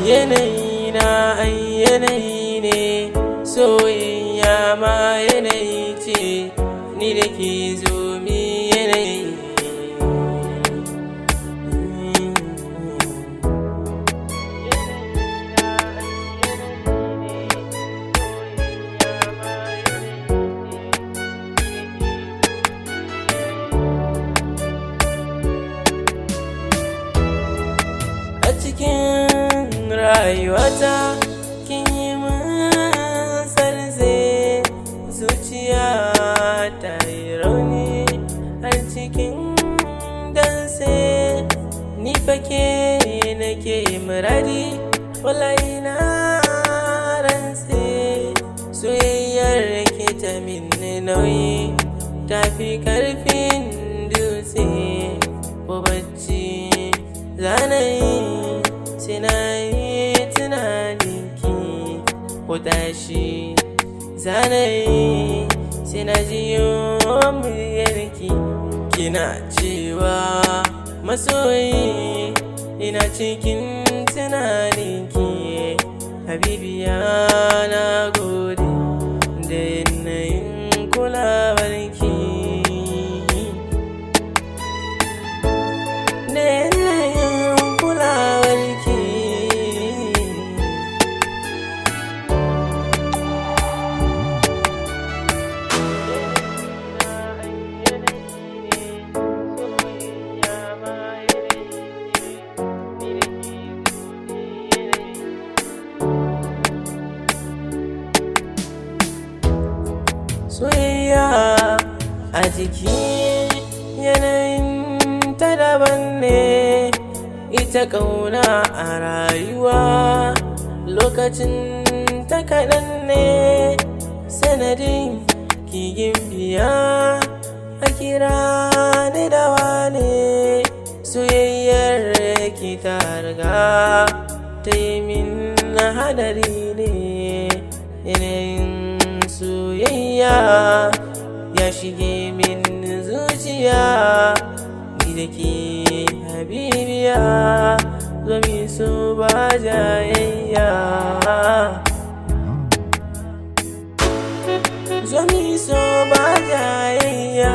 Yanayi na ai yanayi ne, soyayya ma yanayi ce, ni da ke zo mi yanayi. A cikin rayuwata kin yi min sarze, zuciya ta yi rauni har cikin danse. Ni fake nake muradi, wallahi na rantse. Soyayyar ke ta min nauyi, ta fi karfin dutse. Ko bacci zanayi sai na yi tunaninki, ko tashi zanayi sai na jiyo muryarki. Kina cewa masoyi, ina cikin tunaninki. Habibiya na gode da yanayin kulawarki, da yanayin kulawarki. Soyayya a jiki yanayin ta daban ne, ita ƙauna a rayuwa lokacin ta kaɗan ne. Sanadin kigin biya a kira ni da wane, soyayyar ki ta riga ta yi min hadari ne. Yanayin soyayya ya shige min zuciya, ni da ke habibiya zo mi so ba jayayya, zo mi so ba jayayya.